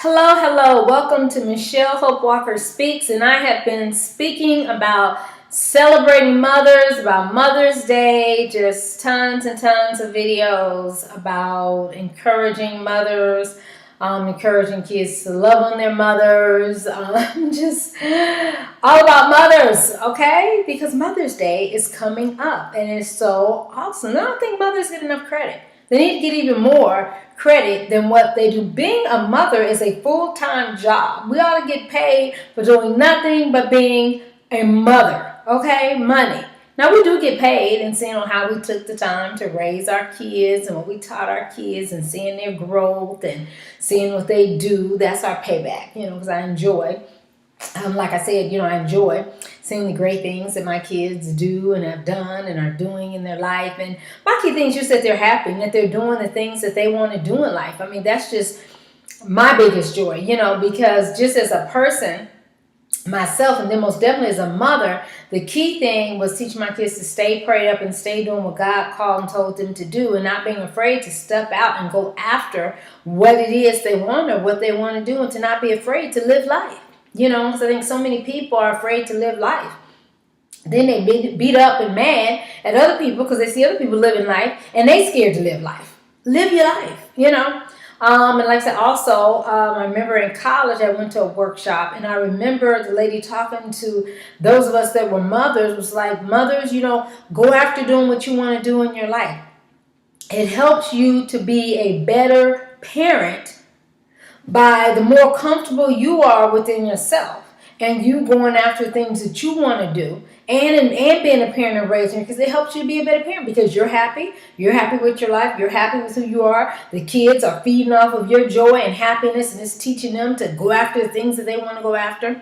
Hello, hello. Welcome to Michelle Hope Walker Speaks, and I have been speaking about celebrating mothers, about Mother's Day, just tons and tons of videos about encouraging mothers, encouraging kids to love on their mothers, just all about mothers, okay? Because Mother's Day is coming up, and it's so awesome. I don't think mothers get enough credit. They need to get even more credit than what they do. Being a mother is a full-time job. We ought to get paid for doing nothing but being a mother, okay? Money. Now, we do get paid and seeing on how we took the time to raise our kids and what we taught our kids and seeing their growth and seeing what they do. That's our payback, because I enjoy. Like I said, I enjoy seeing the great things that my kids do and have done and are doing in their life. And my key thing is just that they're happy and that they're doing the things that they want to do in life. I mean, that's just my biggest joy, because just as a person, myself, and then most definitely as a mother, the key thing was teaching my kids to stay prayed up and stay doing what God called and told them to do, and not being afraid to step out and go after what it is they want or what they want to do, and to not be afraid to live life. Because I think so many people are afraid to live life. Then they beat up and mad at other people because they see other people living life and they scared to live life. Live your life, And like I said, also, I remember in college I went to a workshop, and I remember the lady talking to those of us that were mothers, was like, mothers, go after doing what you want to do in your life. It helps you to be a better parent by the more comfortable you are within yourself and you going after things that you want to do and being a parent and raising, because it helps you to be a better parent because you're happy with your life, you're happy with who you are, the kids are feeding off of your joy and happiness, and it's teaching them to go after the things that they want to go after.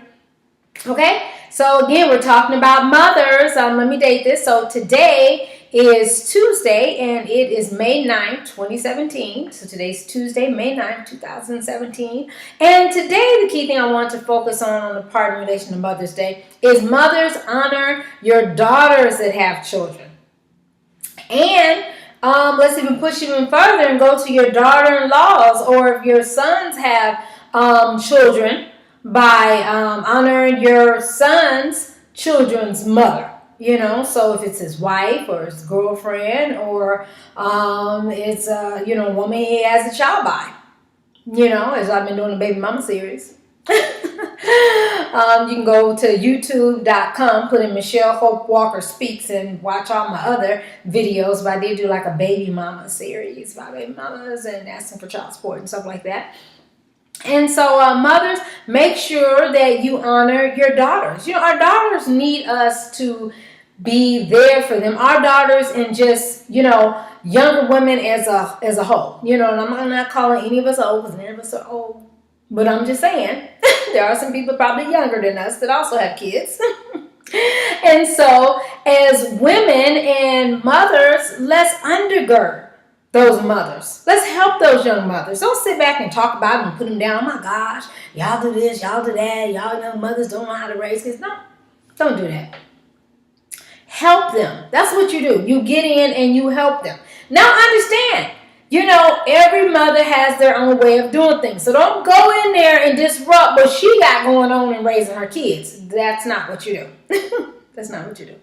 Okay, so again, we're talking about mothers. Let me date this. So today is Tuesday, and it is May 9th, 2017. So today's Tuesday, May 9th, 2017. And today, the key thing I want to focus on the part in relation to Mother's Day is mothers, honor your daughters that have children. And let's even push even further and go to your daughter-in-laws, or if your sons have children, by honoring your son's children's mother, so if it's his wife or his girlfriend, or it's woman he has a child by, as I've been doing the baby mama series. You can go to youtube.com, put in Michelle Hope Walker Speaks, and watch all my other videos. But I did do like a baby mama series by baby mamas and asking for child support and stuff like that. And so mothers, make sure that you honor your daughters. Our daughters need us to be there for them. Our daughters, and just, younger women as a whole. And I'm not calling any of us old, because none of us are old. But I'm just saying, there are some people probably younger than us that also have kids. And so as women and mothers, let's undergird those mothers. Let's help those young mothers. Don't sit back and talk about them and put them down. Oh my gosh, y'all do this, y'all do that. Y'all young mothers don't know how to raise kids. No, don't do that. Help them. That's what you do. You get in and you help them. Now understand, every mother has their own way of doing things. So don't go in there and disrupt what she got going on in raising her kids. That's not what you do. That's not what you do.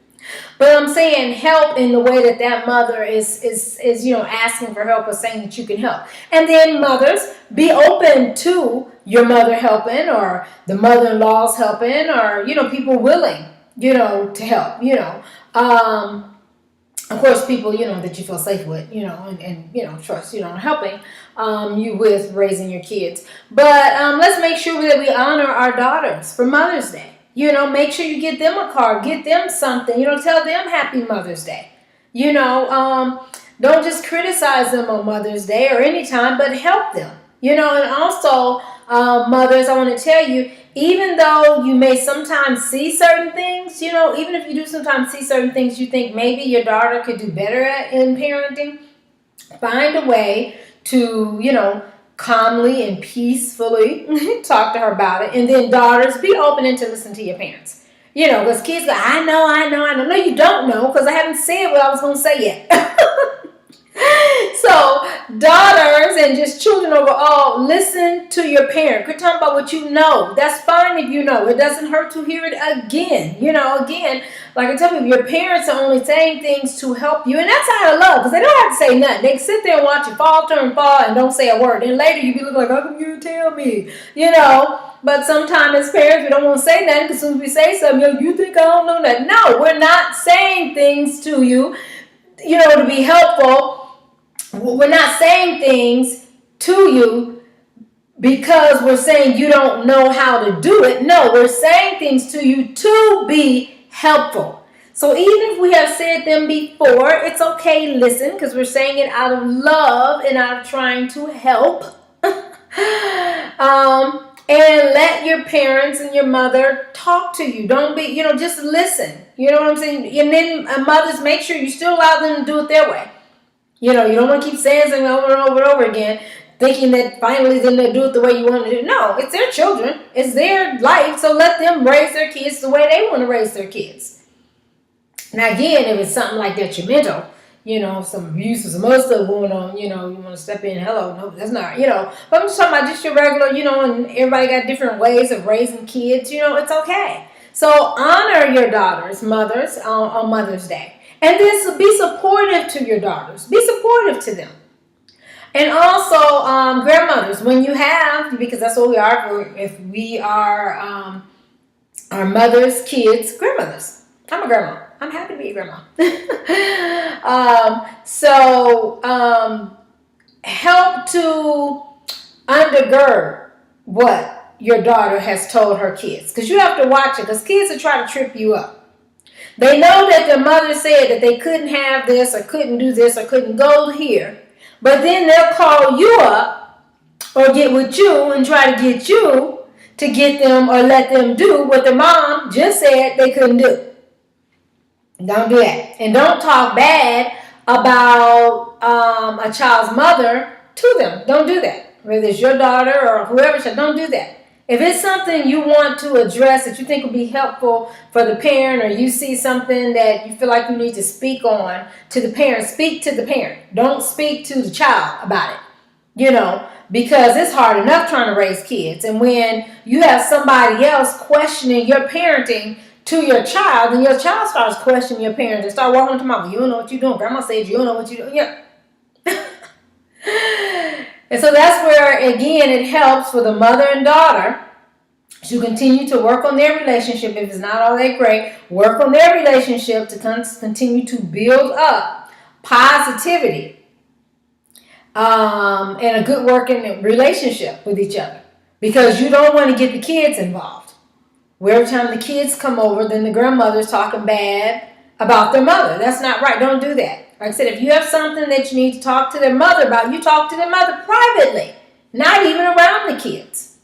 But I'm saying help in the way that mother is asking for help or saying that you can help. And then mothers, be open to your mother helping, or the mother-in-law's helping, or people willing to help. Of course, people that you feel safe with, and trust, helping you with raising your kids. But let's make sure that we honor our daughters for Mother's Day. Make sure you get them a card, get them something, tell them Happy Mother's Day. Don't just criticize them on Mother's Day or any time, but help them. And also, mothers, I want to tell you, even though you may sometimes see certain things, even if you do sometimes see certain things you think maybe your daughter could do better at in parenting, find a way to, calmly and peacefully talk to her about it. And then daughters, be open and to listen to your parents. Because kids go, I know. No, you don't know, because I haven't said what I was going to say yet. So, daughters and just children overall, listen to your parent. Quit talking about what you know. That's fine if you know. It doesn't hurt to hear it again. Again, like I tell you, your parents are only saying things to help you. And that's out of love, because they don't have to say nothing. They can sit there and watch you fall, turn, fall, and don't say a word. And later you be looking like, how come you didn't tell me? But sometimes as parents, we don't want to say nothing, because as soon as we say something, you think I don't know that. No, we're not saying things to you, to be helpful. We're not saying things to you because we're saying you don't know how to do it. No, we're saying things to you to be helpful. So even if we have said them before, it's okay, listen, because we're saying it out of love and out of trying to help. And let your parents and your mother talk to you. Don't be, just listen. You know what I'm saying? And then mothers, make sure you still allow them to do it their way. You don't want to keep saying something over and over and over again, thinking that finally then they'll do it the way you want to do it. No, it's their children. It's their life. So let them raise their kids the way they want to raise their kids. Now, again, if it's something like detrimental, some abuse or some other stuff going on, you want to step in, hello, no, that's not, But I'm just talking about just your regular, and everybody got different ways of raising kids, it's okay. So honor your daughters, mothers, on Mother's Day. And then be supportive to your daughters. Be supportive to them. And also, grandmothers, when you have, because that's what we are, if we are our mothers, kids, grandmothers. I'm a grandma. I'm happy to be a grandma. Help to undergird what your daughter has told her kids. Because you have to watch it, because kids will try to trip you up. They know that their mother said that they couldn't have this or couldn't do this or couldn't go here. But then they'll call you up or get with you and try to get you to get them or let them do what their mom just said they couldn't do. Don't do that. And don't talk bad about a child's mother to them. Don't do that. Whether it's your daughter or whoever, don't do that. If it's something you want to address that you think will be helpful for the parent, or you see something that you feel like you need to speak on to the parent, speak to the parent. Don't speak to the child about it, because it's hard enough trying to raise kids. And when you have somebody else questioning your parenting to your child, and your child starts questioning your parents and start walking to mom, you don't know what you're doing. Grandma said you don't know what you're doing. Yeah. And so that's where, again, it helps for the mother and daughter to continue to work on their relationship. If it's not all that great, work on their relationship to continue to build up positivity and a good working relationship with each other. Because you don't want to get the kids involved. Where every time the kids come over, then the grandmother's talking bad about their mother. That's not right. Don't do that. Like I said, if you have something that you need to talk to their mother about, you talk to their mother privately, not even around the kids.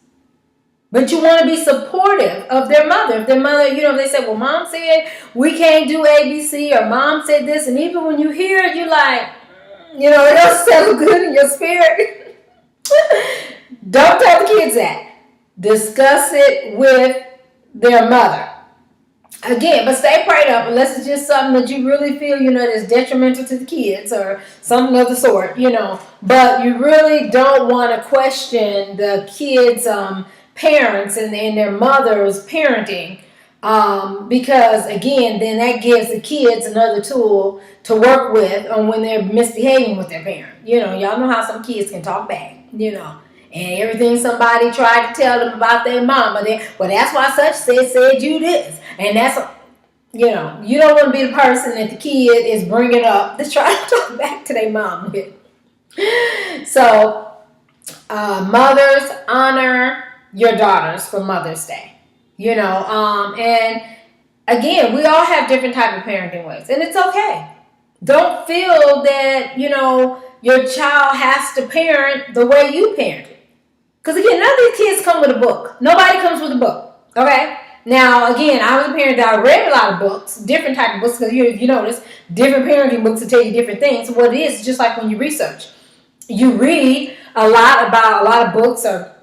But you want to be supportive of their mother. If their mother, they say, well, mom said we can't do ABC, or mom said this, and even when you hear it, you're like, it don't settle good in your spirit. Don't tell the kids that. Discuss it with their mother. Again, but stay prayed up unless it's just something that you really feel, that's detrimental to the kids or something of the sort, But you really don't want to question the kids' parents and their mother's parenting because, again, then that gives the kids another tool to work with on when they're misbehaving with their parent. Y'all know how some kids can talk back, And everything somebody tried to tell them about their mama, that's why such said you this. And that's, you don't want to be the person that the kid is bringing up to try to talk back to their mom with. So, mothers, honor your daughters for Mother's Day. And again, we all have different type of parenting ways. And it's okay. Don't feel that, your child has to parent the way you parent it. Because again, none of these kids come with a book. Nobody comes with a book. Okay? Now, again, I was a parent that I read a lot of books, different type of books, because if you notice, different parenting books will tell you different things. So what it is just like when you research. You read a lot of books or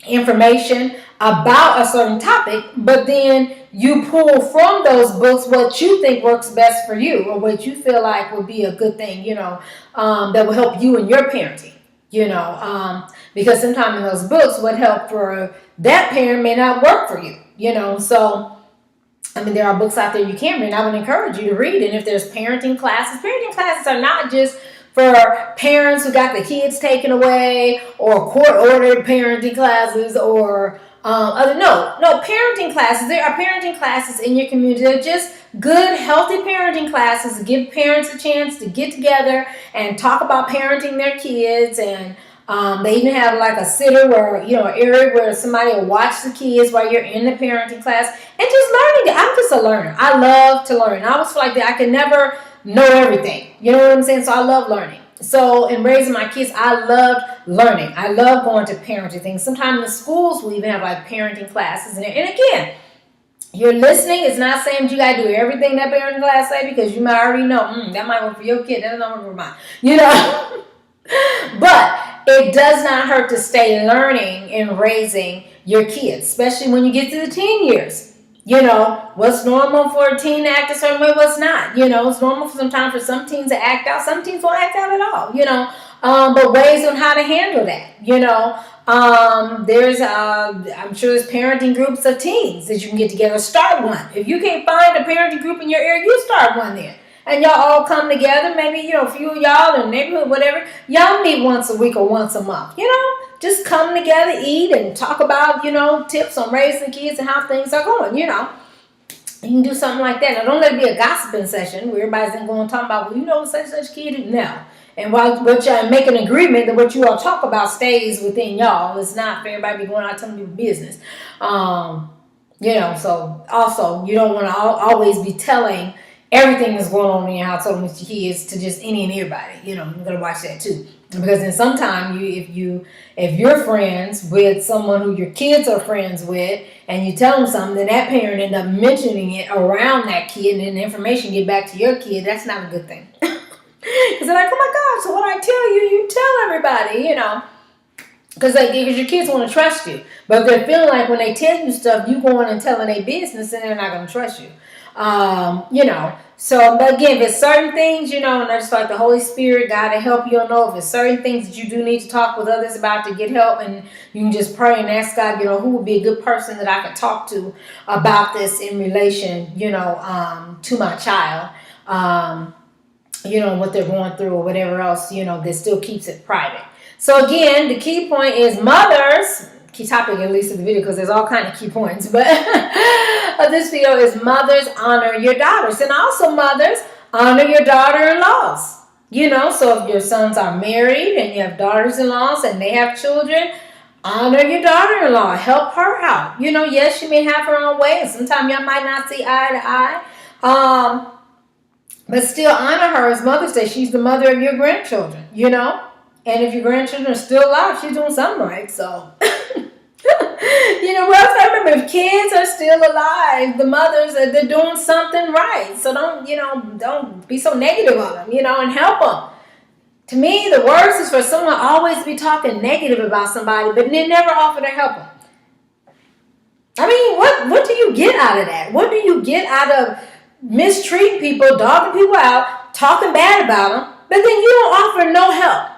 information about a certain topic, but then you pull from those books what you think works best for you, or what you feel like would be a good thing, that will help you in your parenting, because sometimes in those books, what helped for that parent may not work for you, so I mean, there are books out there you can read. I would encourage you to read. And if there's parenting classes are not just for parents who got the kids taken away, or court-ordered parenting classes, or parenting classes. There are parenting classes in your community. They're just good, healthy parenting classes to give parents a chance to get together and talk about parenting their kids. And they even have like a sitter where, an area where somebody will watch the kids while you're in the parenting class, and just learning. I'm just a learner. I love to learn. I was like that. I could never know everything. You know what I'm saying? So I love learning. So in raising my kids, I loved learning. I love going to parenting things. Sometimes in the schools we even have like parenting classes. And again, you're listening. It's not saying that you got to do everything that parenting class say, because you might already know, that might work for your kid. That doesn't work for mine. But it does not hurt to stay learning and raising your kids, especially when you get to the teen years. What's normal for a teen to act a certain way, what's not. It's normal sometimes for some teens to act out. Some teens won't act out at all, but ways on how to handle that, I'm sure there's parenting groups of teens that you can get together. Start one. If you can't find a parenting group in your area, you start one there. And y'all all come together, maybe, a few of y'all in the neighborhood, whatever. Y'all meet once a week or once a month, just come together, eat, and talk about, tips on raising kids and how things are going, You can do something like that. Now, don't let it be a gossiping session where everybody's then going to talk about, such kid. No. And while y'all make an agreement that what you all talk about stays within y'all. It's not for everybody to be going out telling people business. So also, you don't want to always be telling everything that's going on in your household with your kids to just any and everybody. You got to watch that too. Because then sometimes if you're friends with someone who your kids are friends with, and you tell them something, then that parent end up mentioning it around that kid, and then the information get back to your kid. That's not a good thing. Because they're like, oh my God, so what I tell you, you tell everybody, Because your kids want to trust you. But if they're feeling like when they tell you stuff, you going and telling their business, and they're not going to trust you. So, but again, if it's certain things, and I just like the Holy Spirit, God to help you know if it's certain things that you do need to talk with others about to get help, and you can just pray and ask God, who would be a good person that I could talk to about this in relation, to my child, what they're going through or whatever else, that still keeps it private. So again, the key point is mothers, key topic at least of the video, because there's all kind of key points, but this video is mothers, honor your daughters. And also mothers, honor your daughter-in-laws. So if your sons are married and you have daughters-in-laws and they have children, honor your daughter-in-law. Help her out. Yes, she may have her own way, and sometimes y'all might not see eye to eye. But still honor her as Mother's Day. She's the mother of your grandchildren, And if your grandchildren are still alive, she's doing something right, so... I remember if kids are still alive, the mothers, they're doing something right. So don't be so negative on them, and help them. To me, the worst is for someone to always be talking negative about somebody, but they never offer to help them. I mean, what do you get out of that? What do you get out of mistreating people, dogging people out, talking bad about them, but then you don't offer no help?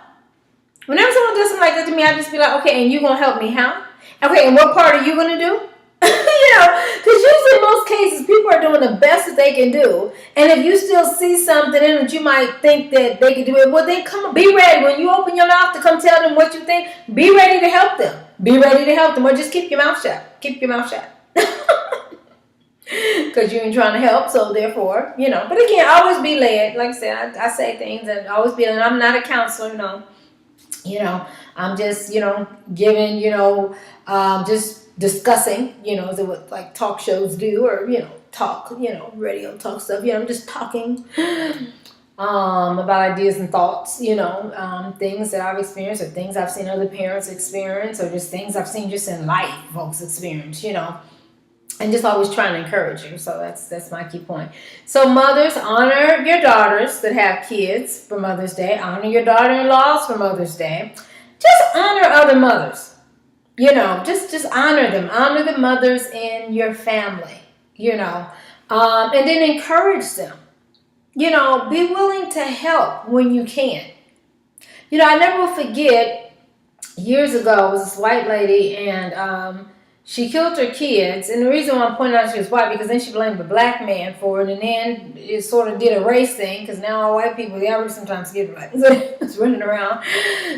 Whenever someone does something like that to me, I just be like, okay, and you gonna help me how? Okay, and what part are you going to do? Because usually in most cases, people are doing the best that they can do. And if you still see something in it, you might think that they can do it. Well, then come on, be ready. When you open your mouth to come tell them what you think, be ready to help them. Be ready to help them. Or just keep your mouth shut. Keep your mouth shut. Because you ain't trying to help, so therefore, But again, always be led. Like I said, I say things and always be led. I'm not a counselor, I'm just, giving, just discussing, is it what like talk shows do, or, talk, radio talk stuff. I'm just talking about ideas and thoughts, things that I've experienced, or things I've seen other parents experience, or just things I've seen just in life folks experience, and just always trying to encourage you. So that's my key point. So mothers, honor your daughters that have kids for Mother's Day. Honor your daughter-in-laws for Mother's Day. Just honor other mothers. Just honor them. Honor the mothers in your family, and then encourage them. Be willing to help when you can. I never will forget, years ago, was this white lady, and she killed her kids. And the reason why I'm pointing out she was white, because then she blamed the black man for it, and then it sort of did a race thing, because now all white people, they already sometimes get black. So it's running around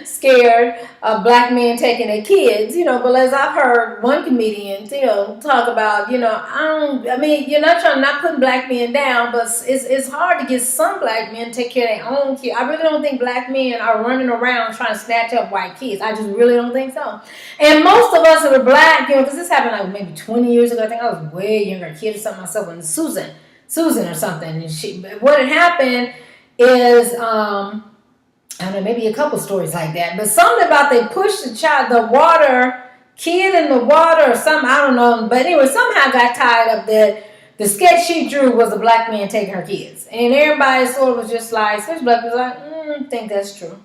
scared of black men taking their kids, but as I've heard one comedian, talk about, you're not putting black men down, but it's hard to get some black men to take care of their own kids. I really don't think black men are running around trying to snatch up white kids. I just really don't think so. And most of us that are black, because this happened like maybe 20 years ago. I think I was way younger, kid or something myself, when Susan or something. And what had happened is, I don't know, maybe a couple stories like that, but something about they pushed the kid in the water or something, I don't know. But anyway, somehow got tied up that the sketch she drew was a black man taking her kids. And everybody sort of was just like, especially black people, like, I think that's true.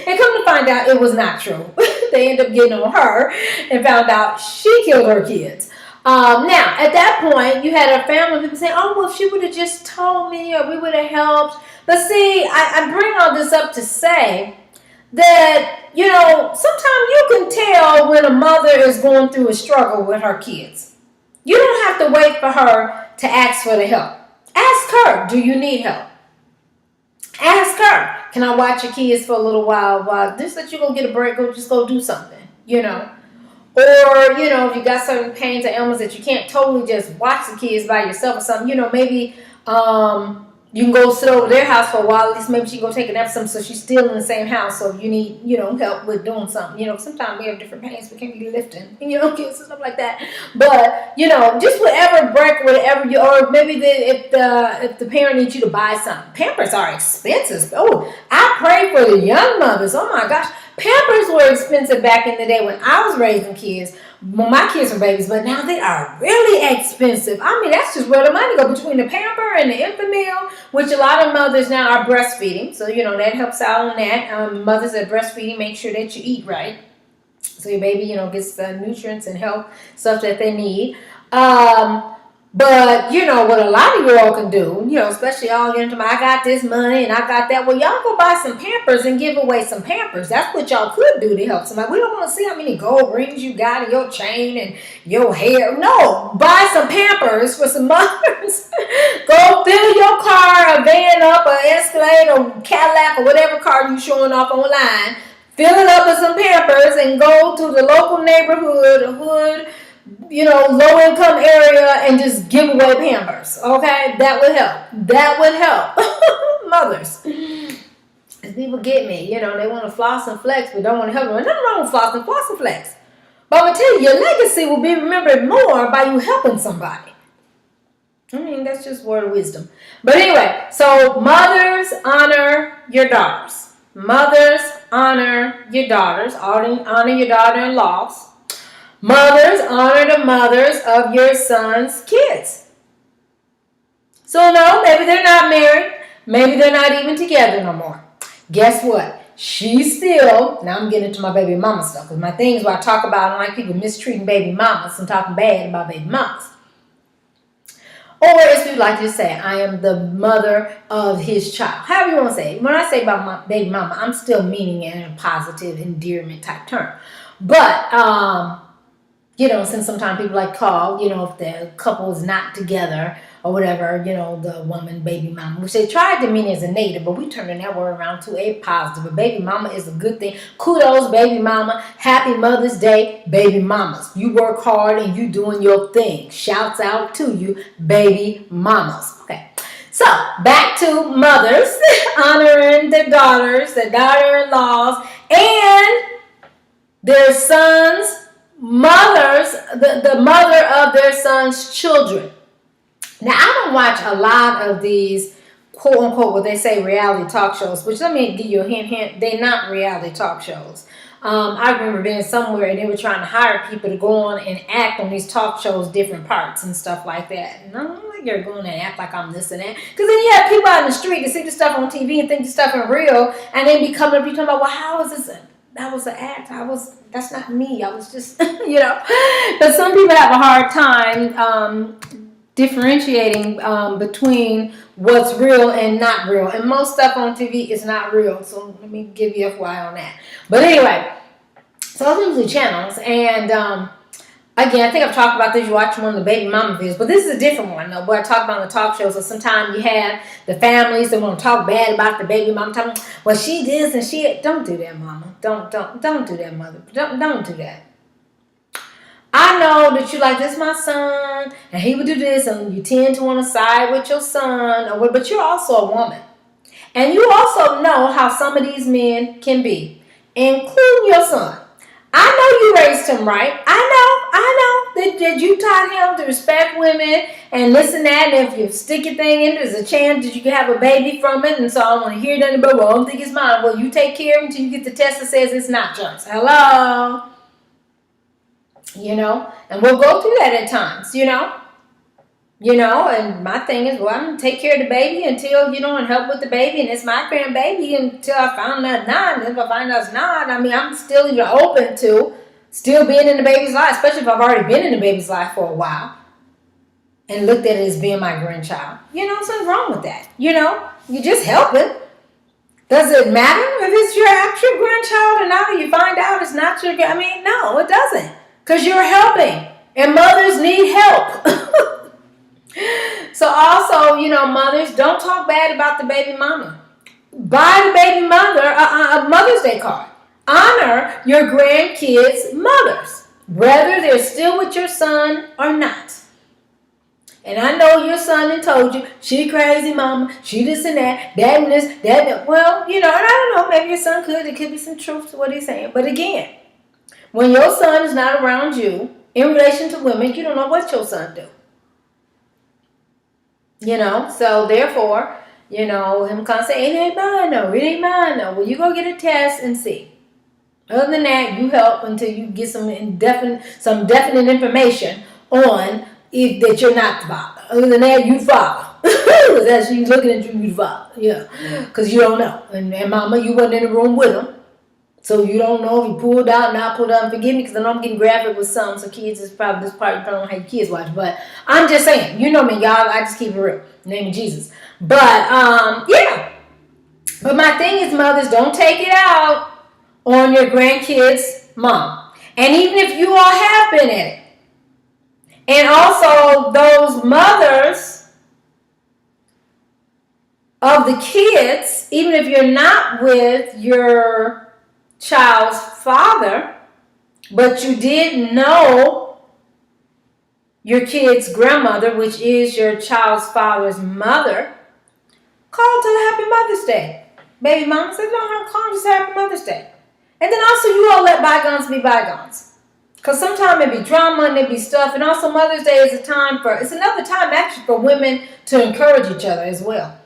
And come to find out, it was not true. They ended up getting on her and found out she killed her kids. Now, at that point, you had a family people saying, oh, well, if she would have just told me, or we would have helped. But see, I bring all this up to say that, sometimes you can tell when a mother is going through a struggle with her kids. You don't have to wait for her to ask for the help. Ask her, do you need help? Ask her, can I watch your kids for a little while just that you go get a break, just go do something, Or, if you got certain pains or ailments that you can't totally just watch the kids by yourself or something, maybe you can go sit over their house for a while. At least maybe she can go take a nap or something, so she's still in the same house. So you need, help with doing something. Sometimes we have different pains. We can't be lifting, kids and stuff like that. But, just whatever break, whatever or maybe if the parent needs you to buy something. Pampers are expensive. Oh, I pray for the young mothers. Oh my gosh. Pampers were expensive back in the day when I was raising kids. Well, my kids were babies, but now they are really expensive. I mean, that's just where the money goes, between the pamper and the infant meal, which a lot of mothers now are breastfeeding. So, that helps out on that. Mothers that breastfeeding, make sure that you eat right, so your baby, gets the nutrients and health stuff that they need. But, what a lot of y'all can do, especially y'all get into I got this money and I got that. Well, y'all go buy some Pampers and give away some Pampers. That's what y'all could do to help somebody. We don't want to see how many gold rings you got in your chain and your hair. No, buy some Pampers for some mothers. Go fill your car, a van up, an Escalade or Cadillac or whatever car you showing off online. Fill it up with some Pampers and go to the local neighborhood, hood, low-income area, and just give away Pampers, okay? That would help. Mothers. People get me, they want to floss and flex, but don't want to help them. There's nothing wrong with floss and flex. But I'm going to tell you, your legacy will be remembered more by you helping somebody. That's just word of wisdom. But anyway, so mothers, honor your daughters. Mothers, honor your daughters. Honor your daughter-in-laws. Mothers, honor the mothers of your son's kids. So no, maybe they're not married. Maybe they're not even together no more. Guess what? She's still, now I'm getting into my baby mama stuff, because my things where I talk about, I don't like people mistreating baby mamas and talking bad about baby mamas. Or as we like to say, I am the mother of his child. However you want to say it. When I say about my baby mama, I'm still meaning it in a positive endearment type term. But, since sometimes people like call, if the couple is not together or whatever, the woman, baby mama, which they tried to mean as a negative, but we turned that word around to a positive. A baby mama is a good thing. Kudos, baby mama. Happy Mother's Day, baby mamas. You work hard and you doing your thing. Shouts out to you, baby mamas. Okay. So, back to mothers honoring their daughters, their daughter-in-laws, and their sons' mothers, the mother of their son's children. Now, I don't watch a lot of these quote unquote what they say reality talk shows, which let me give you a hint, they're not reality talk shows. I remember being somewhere and they were trying to hire people to go on and act on these talk shows, different parts and stuff like that. And I'm like, you're going and act like I'm this and that. Because then you have people out in the street that see the stuff on TV and think the stuff is real, and then be coming up, you talking about, well, how is this? That was an act. That That's not me. I was just, but some people have a hard time differentiating between what's real and not real. And most stuff on TV is not real. So let me give you a FYI on that. But anyway, so those are the channels. And again, I think I've talked about this. You watch one of the baby mama videos. But this is a different one, though, where I talk about on the talk show. So sometimes you have the families that want to talk bad about the baby mama. Talking, well, she this and she... Don't do that, mama. Don't do that, mother. Don't do that. I know that you like, this is my son, and he would do this, and you tend to want to side with your son, but you're also a woman. And you also know how some of these men can be, including your son. I know you raised him right. I know that you taught him to respect women and this and that, and if you stick your thing in, there's a chance that you can have a baby from it, and so I don't want to hear nothing about, well, I don't think it's mine. Well, you take care of him until you get the test that says it's not yours. Hello? And we'll go through that at times, and my thing is, well, I'm going to take care of the baby until, and help with the baby, and it's my grandbaby until I find out not, and if I find out it's not, I'm still even open to still being in the baby's life, especially if I've already been in the baby's life for a while and looked at it as being my grandchild. Something's wrong with that, you're just helping. Does it matter if it's your actual grandchild or not, or you find out it's not your, no, it doesn't. Because you're helping. And mothers need help. So also, mothers, don't talk bad about the baby mama. Buy the baby mother a Mother's Day card. Honor your grandkids' mothers, whether they're still with your son or not. And I know your son had told you, she crazy mama, she this and that, that and this, that and that. Well, and I don't know, maybe your son there could be some truth to what he's saying. But again, when your son is not around you, in relation to women, you don't know what your son do. So therefore, him kind of say, it ain't mine, no, it ain't mine, no. Well, you go get a test and see. Other than that, you help until you get some definite information on that you're not the father. Other than that, you father. That's you looking at you father. Yeah. Because you don't know. And mama, you wasn't in the room with him. So you don't know if you pulled out, not pulled out. And forgive me because I know I'm getting graphic with some. So kids is probably this part you probably don't have kids watch. But I'm just saying, me, y'all. I just keep it real. In the name of Jesus. But yeah. But my thing is, mothers, don't take it out on your grandkids' mom. And even if you all have been in it. And also those mothers of the kids, even if you're not with your child's father, but you did know your kid's grandmother, which is your child's father's mother, call to Happy Mother's Day. Baby mama said, don't call, just Happy Mother's Day. And then also you all let bygones be bygones. Because sometimes it be drama and it be stuff. And also Mother's Day is it's another time actually for women to encourage each other as well.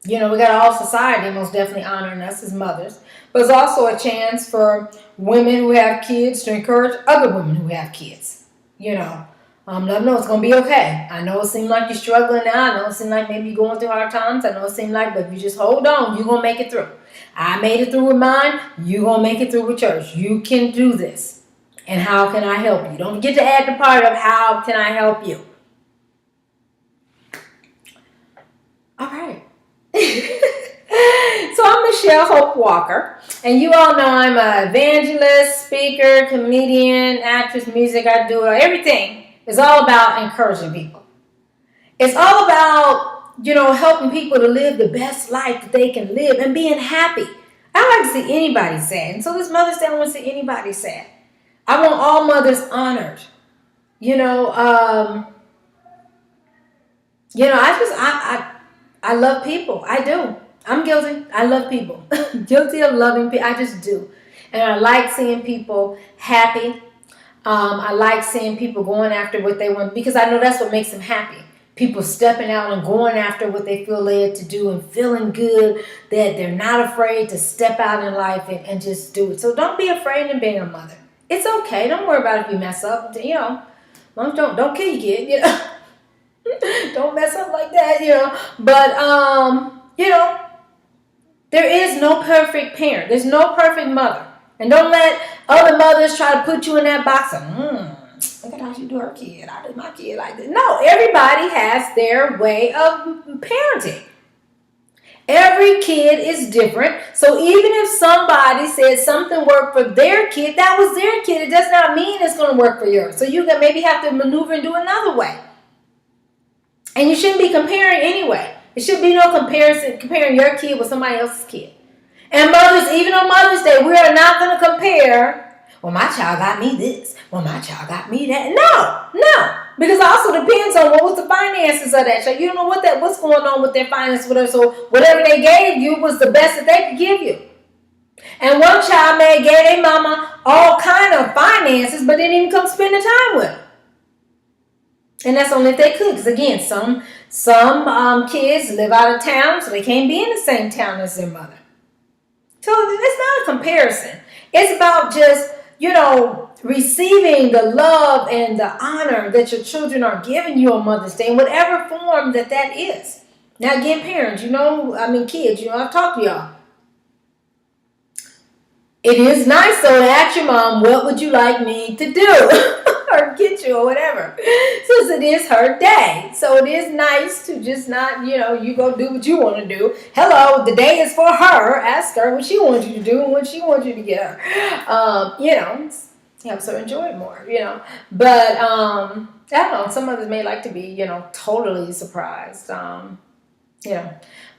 We got all society most definitely honoring us as mothers. But it's also a chance for women who have kids to encourage other women who have kids. Let them know it's going to be okay. I know it seems like you're struggling now. I know it seems like maybe you're going through hard times. I know it seems like, but if you just hold on, you're going to make it through. I made it through with mine. You're going to make it through with yours. You can do this. And how can I help you? Don't forget to add the part of how can I help you. All right. So I'm Michelle Hope Walker, and you all know I'm an evangelist, speaker, comedian, actress, music. I do everything. It's all about encouraging people. It's all about, helping people to live the best life that they can live and being happy. I don't like to see anybody sad, and so this Mother's Day I don't want to see anybody sad. I want all mothers honored. I love people. I do. I'm guilty. I love people. Guilty of loving people. I just do. And I like seeing people happy. I like seeing people going after what they want because I know that's what makes them happy. People stepping out and going after what they feel led to do and feeling good that they're not afraid to step out in life and just do it. So don't be afraid of being a mother. It's okay. Don't worry about if you mess up. Moms don't kill your kid. Don't mess up like that. But there is no perfect parent. There's no perfect mother. And don't let other mothers try to put you in that box of, look at how she do her kid. I did my kid like this. No, everybody has their way of parenting. Every kid is different. So even if somebody says something worked for their kid, that was their kid. It does not mean it's going to work for yours. So you can maybe have to maneuver and do another way. And you shouldn't be comparing anyway. There should be no comparison, comparing your kid with somebody else's kid. And mothers, even on Mother's Day, we are not going to compare, well, my child got me this. Well, my child got me that. No. Because it also depends on what was the finances of that child. You don't know what's going on with their finances with her. So whatever they gave you was the best that they could give you. And one child may have gave their mama all kind of finances, but didn't even come spend the time with her. And that's only if they could. Because again, some kids live out of town, so they can't be in the same town as their mother. So it's not a comparison. It's about just, receiving the love and the honor that your children are giving you on Mother's Day in whatever form that is. Now, again, parents, kids, I've talked to y'all. It is nice, though, to ask your mom, what would you like me to do? Or get you or whatever. Since it is her day. So it is nice to just not, you go do what you want to do. Hello, the day is for her. Ask her what she wants you to do and what she wants you to get her. Helps her enjoy it more, But, I don't know. Some others may like to be, totally surprised. But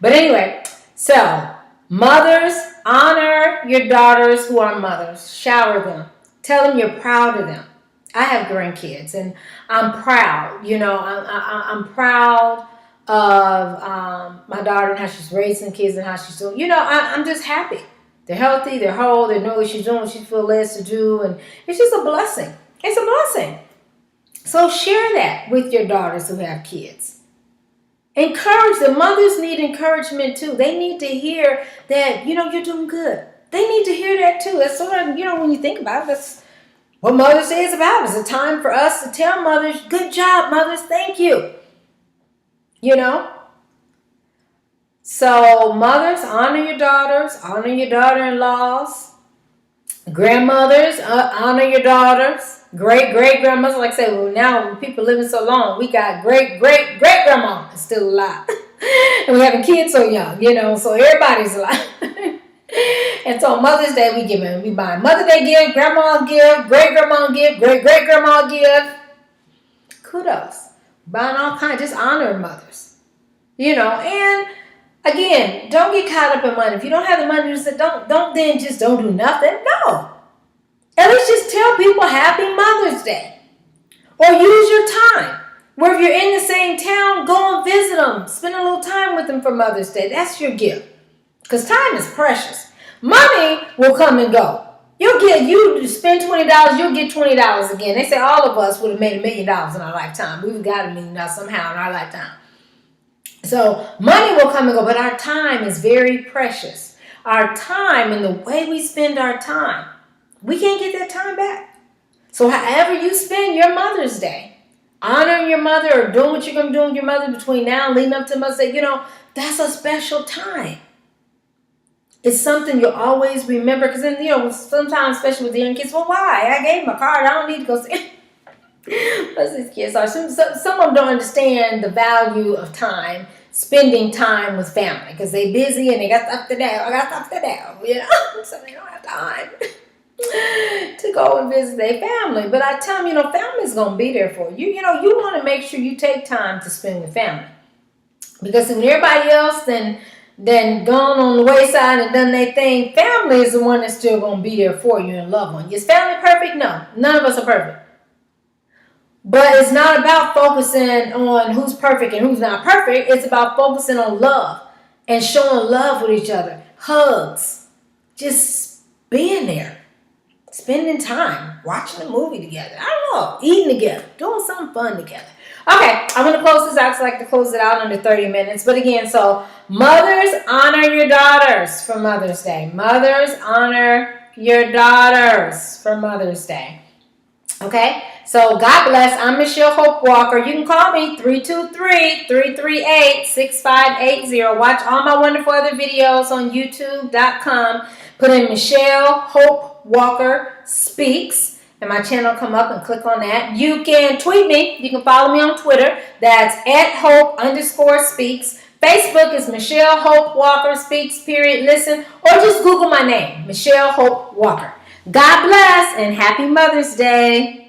anyway, so mothers, honor your daughters who are mothers. Shower them. Tell them you're proud of them. I have grandkids, and I'm proud. I'm proud of my daughter and how she's raising kids and how she's doing. I'm just happy. They're healthy, they're whole, they know what she's doing, what she feels led to do, and it's just a blessing. It's a blessing. So share that with your daughters who have kids. Encourage them. Mothers need encouragement too. They need to hear that, you're doing good. They need to hear that too. That's sort of, when you think about it, that's what Mother's Day is about. It's a time for us to tell mothers, good job, mothers, thank you. So mothers, honor your daughters, honor your daughter-in-laws. Grandmothers, honor your daughters. Great-great-grandmothers, like I say, well, now people living so long, we got great-great-great-grandma is still alive. And we having kids so young, so everybody's alive. And so on Mother's Day, we buy Mother's Day gift, grandma gift, great-grandma gift, great-great-grandma gift. Kudos. Buying all kinds, just honor mothers. And again, don't get caught up in money. If you don't have the money, just don't do nothing. No. At least just tell people Happy Mother's Day. Or use your time. Where if you're in the same town, go and visit them. Spend a little time with them for Mother's Day. That's your gift. Because time is precious. Money will come and go. You spend $20, you'll get $20 again. They say all of us would have made $1 million in our lifetime. We've got $1 million somehow in our lifetime. So money will come and go, but our time is very precious. Our time and the way we spend our time, we can't get that time back. So however you spend your Mother's Day, honoring your mother or doing what you're going to do with your mother between now and leading up to Mother's Day, that's a special time. It's something you'll always remember. Because then, sometimes, especially with the young kids, well, why? I gave them a card. I don't need to go see. Plus, these kids are. Some of them don't understand the value of time, spending time with family. Because they're busy and they got stuff to do. So they don't have time to go and visit their family. But I tell them, family's going to be there for you. You want to make sure you take time to spend with family. Because when everybody else then gone on the wayside and done their thing, family is the one that's still going to be there for you and love on you. Is family perfect? No. None of us are perfect. But it's not about focusing on who's perfect and who's not perfect. It's about focusing on love and showing love with each other. Hugs. Just being there. Spending time. Watching a movie together. I don't know. Eating together. Doing something fun together. Okay, I'm going to close this out because I like to close it out under 30 minutes. But again, so mothers, honor your daughters for Mother's Day. Mothers, honor your daughters for Mother's Day. Okay, so God bless. I'm Michelle Hope Walker. You can call me 323-338-6580. Watch all my wonderful other videos on youtube.com. Put in Michelle Hope Walker Speaks, and my channel come up and click on that. You can tweet me. You can follow me on Twitter. That's @Hope_Speaks. Facebook is Michelle Hope Walker Speaks, listen, or just Google my name, Michelle Hope Walker. God bless and happy Mother's Day.